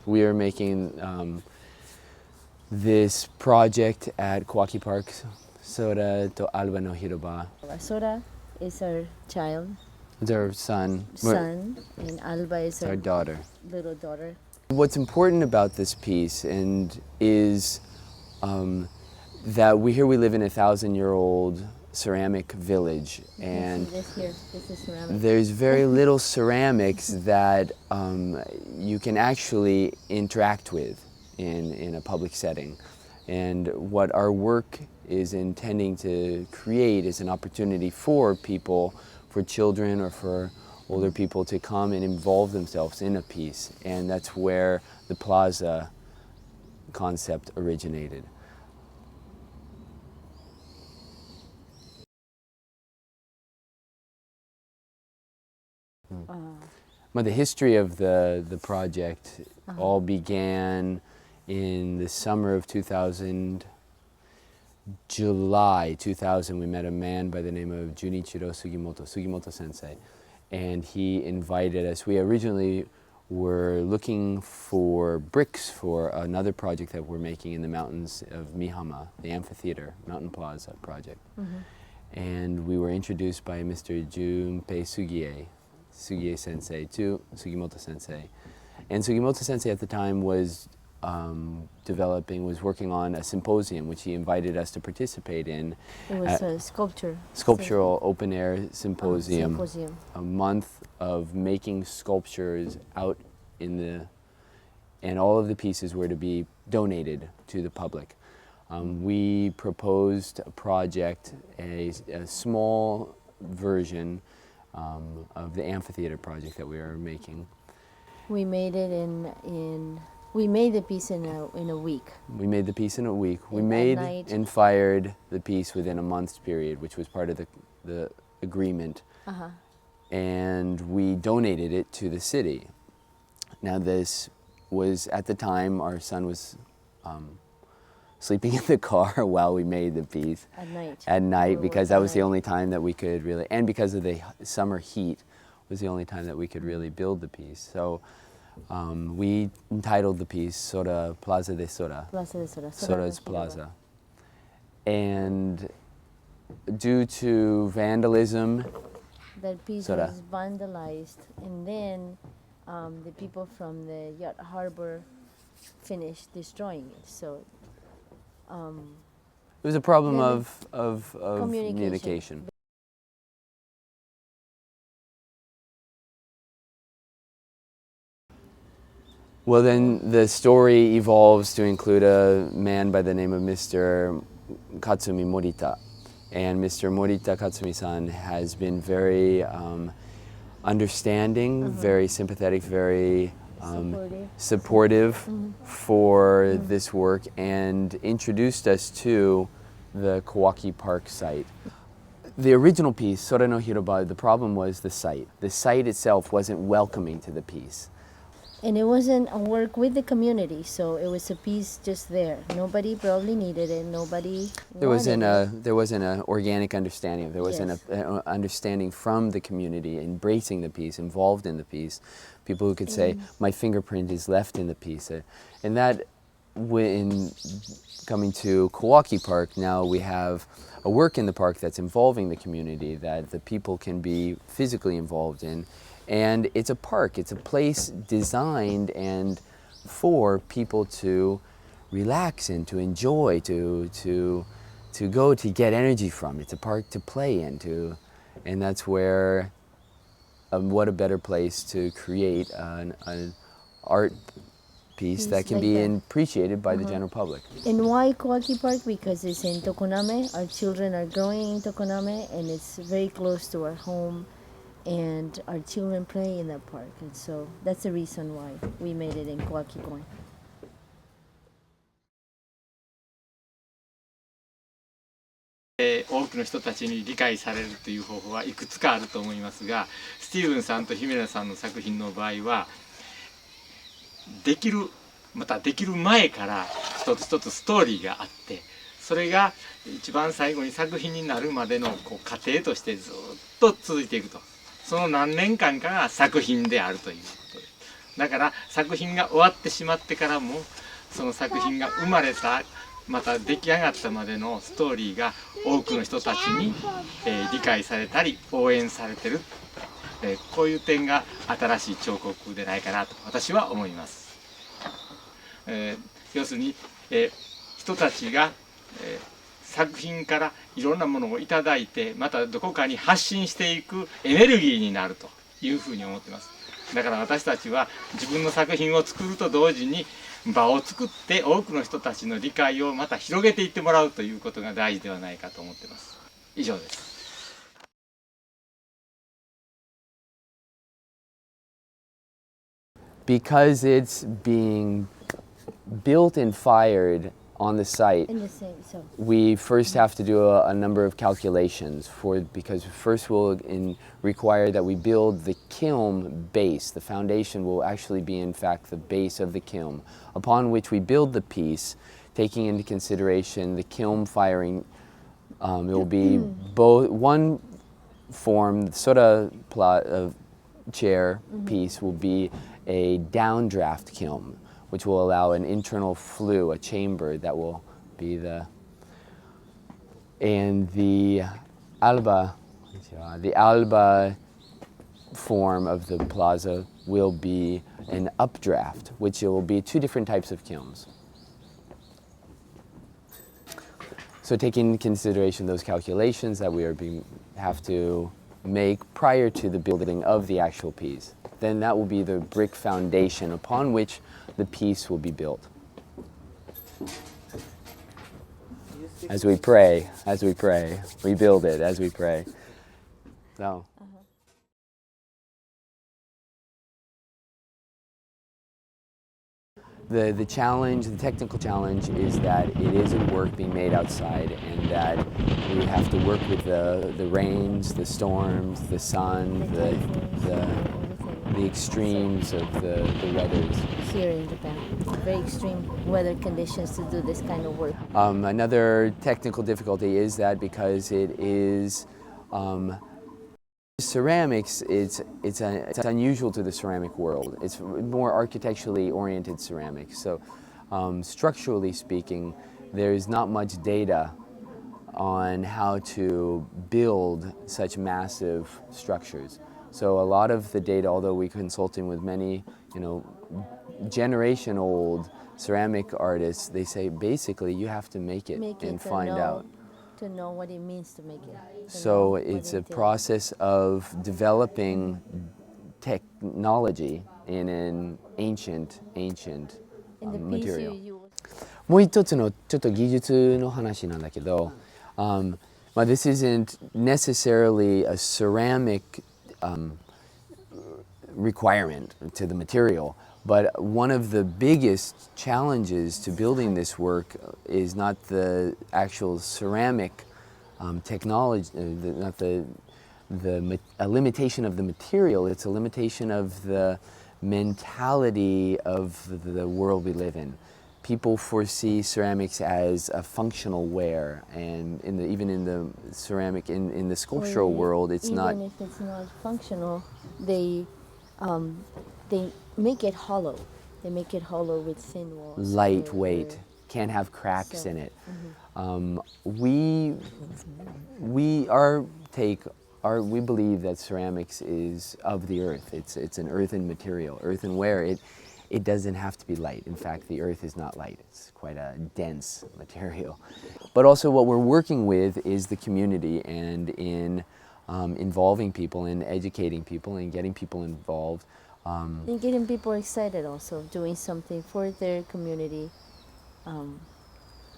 We are making this project at Kowaki Park, Sora to Alba no Hiroba. Sora is our child. It's our son. And Alba is our daughter. Little daughter. What's important about this piece is that we live in a 1,000-year-old ceramic village, and this is ceramic. There's very little ceramics that you can actually interact with in a public setting. And what our work is intending to create is an opportunity for people, for children or for older people, to come and involve themselves in a piece. And that's where the plaza concept originated. The history of the project all began in the summer of 2000, July 2000. We met a man by the name of Junichiro Sugimoto sensei, and he invited us. We originally were looking for bricks for another project that we're making in the mountains of Mihama, the amphitheater, Mountain Plaza project. And we were introduced by Mr. Junpei Sugie sensei to Sugimoto sensei. And Sugimoto sensei at the time was working on a symposium which he invited us to participate in. It was a sculptural open air symposium. A month of making sculptures out and all of the pieces were to be donated to the public. We proposed a project, a small version of the amphitheater project that we are making. We made it we made the piece in a week. We made the piece in a week. We made and fired the piece within a month's period, which was part of the agreement. And we donated it to the city. Now this was, at the time, our son was sleeping in the car while we made the piece. At night, because that was the only time that we could really, and because of the summer heat, was the only time that we could really build the piece. So we entitled the piece Sora, Plaza de Sora. Sora's Plaza. And due to vandalism, that piece was vandalized, and then the people from the yacht harbor finished destroying it. So it was a problem of communication. Well, then the story evolves to include a man by the name of Mr. Katsumi Morita. And Mr. Morita Katsumi-san has been very understanding, very sympathetic, very supportive for this work, and introduced us to the Kowaki Park site. The original piece, Sora no Hiroba, the problem was the site. The site itself wasn't welcoming to the piece. And it wasn't a work with the community, so it was a piece just there. Nobody probably needed it. Nobody. There wasn't an organic understanding. There wasn't an understanding from the community, embracing the piece, involved in the piece. People who could say, "My fingerprint is left in the piece," and that, when coming to Kowaki Park, now we have a work in the park that's involving the community, that the people can be physically involved in. And it's a park, it's a place designed and for people to relax in, to enjoy, to go to get energy from. It's a park to play in, and that's where, what a better place to create an art piece that can be appreciated by the general public. And why Kowaki Park? Because it's in Tokoname. Our children are growing in Tokoname, and it's very close to our home. And our children play in that park, and so that's the reason why we made it in Kowaki Park. 多くの人たちに理解されるという方法はいくつかあると思いますが、スティーブンさんとヒメナさんの作品の場合は、できるまたできる前から一つ一つストーリーがあって、それが一番最後に作品になるまでの過程としてずっと続いていくと。その何年間かが作品であるということです。だから作品が終わってしまってからもその作品が生まれたまた出来上がったまでのストーリーが多くの人たちに、理解されたり応援されてる、こういう点が新しい彫刻でないかなと私は思います。要するに、人たちが、作品からいろんなものをいただいてまたどこかに発信していくエネルギーになるというふうに思ってます。だから私たちは自分の作品を作ると同時に場を作って多くの人たちの理解をまた広げていってもらうということが大事ではないかと思っています。以上です。Because it's being built and fired on the site, In the same, so we first have to do a number of calculations because first we'll require that we build the kiln base. The foundation will actually be in fact the base of the kiln, upon which we build the piece, taking into consideration the kiln firing. It will be both one form, the Sora chair piece will be a downdraft kiln, which will allow an internal flue, a chamber that will be and the Alba form of the plaza will be an updraft, which will be two different types of kilns. So taking into consideration those calculations that we have to make prior to the building of the actual piece, then that will be the brick foundation upon which the piece will be built. As we pray, we build it as we pray. So. The challenge, the technical challenge is that it is a work being made outside and that we have to work with the rains, the storms, the sun, the extremes of the weathers. here in Japan, very extreme weather conditions to do this kind of work. Another technical difficulty is that because it is ceramics, it's unusual to the ceramic world. It's more architecturally oriented ceramics. So structurally speaking, there's not much data on how to build such massive structures. So a lot of the data, although we're consulting with many, generation old ceramic artists, they say basically you have to make it and find out. To know what it means to make it. So it's a process of developing technology in an ancient material. もう一つのちょっと技術の話なんだけど、this isn't necessarily a ceramic requirement to the material, but one of the biggest challenges to building this work is not the actual ceramic technology, not a limitation of the material, it's a limitation of the mentality of the world we live in. People foresee ceramics as a functional ware, and even in the ceramic, in the sculptural world, it's not. Even if it's not functional, they make it hollow. They make it hollow with thin walls. Lightweight, can't have cracks in it. We believe that ceramics is of the earth. It's an earthen material, earthenware. It doesn't have to be light. In fact, the earth is not light. It's quite a dense material. But also what we're working with is the community, and in involving people and educating people and getting people involved. And getting people excited also, doing something for their community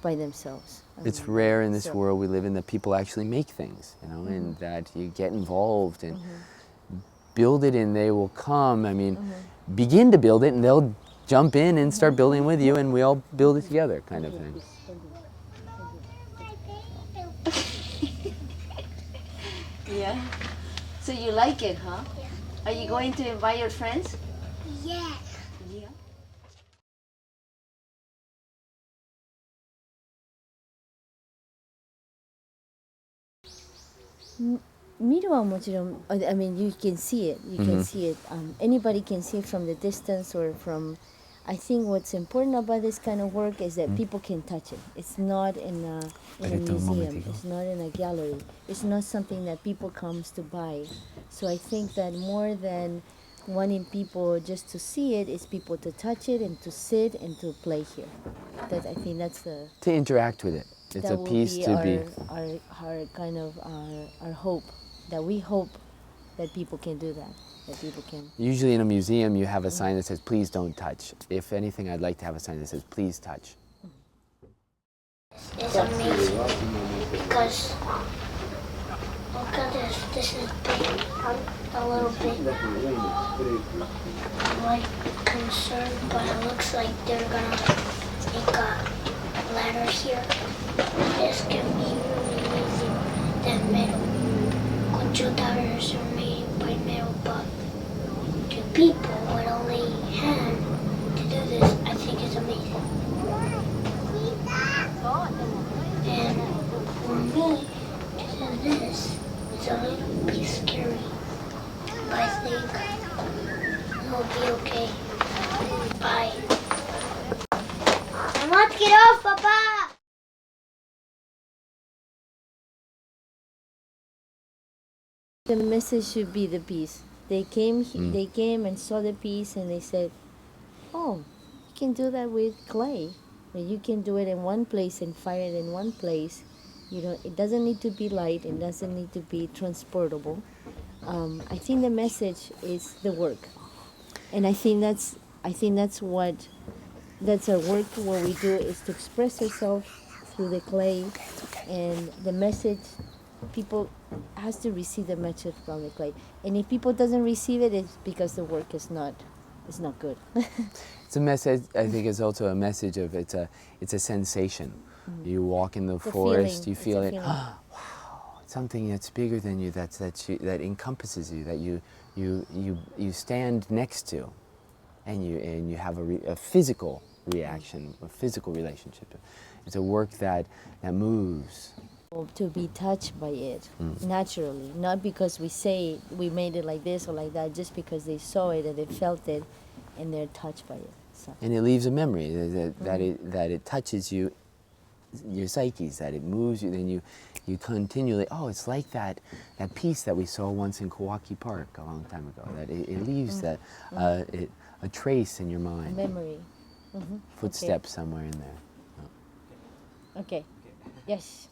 by themselves. It's rare in this world we live in that people actually make things, and that you get involved and build it and they will come. I mean, begin to build it and they'll jump in and start building with you and we all build it together kind of thing. Yeah. So you like it, huh? Are you going to invite your friends? Yeah. Yeah. 見るはもちろん、I mean, you can see it. You can see it. Anybody can see it from the distance or from. I think what's important about this kind of work is that people can touch it. It's not in a museum. It's not in a gallery. It's not something that people comes to buy. So I think that more than wanting people just to see it, it's people to touch it and to sit and to play here. I think that's the. To interact with it. It's a piece to be. Our kind of our hope, that we hope that people can do that. That people can. Usually in a museum you have a sign that says, please don't touch. If anything, I'd like to have a sign that says, please touch. It's amazing because look at this. This is big. I'm a little bit like concerned, but it looks like they're gonna make a ladder here. This can be really easy. That metal control towers are made by metal, but to people with only hand to do this, I think it's amazing. And for me to do this, it's a little bit scary. But I think it'll be okay. Bye. I want to get off, Papa! The message should be the piece. They came and saw the piece and they said, "Oh, you can do that with clay. You can do it in one place and fire it in one place. It doesn't need to be light. It doesn't need to be transportable." I think the message is the work, and I think that's our work. What we do is to express ourselves through the clay, and the message. People has to receive the message from the clay, and if people doesn't receive it, it's because the work is not good. It's a message. I think it's also a message of it's a sensation. You walk in the forest, feeling. you feel It's it. a Wow, something that's bigger than you, that encompasses you, that you stand next to, and you have a physical reaction, a physical relationship. It's a work that moves. To be touched by it naturally, not because we say we made it like this or like that, just because they saw it and they felt it and they're touched by it. So. And it leaves a memory that it touches you, your psyches, that it moves you. Then you continually, oh, it's like that piece that we saw once in Kowaki Park a long time ago. That it leaves a trace in your mind, a memory, footsteps somewhere in there. Oh. Okay. Yes.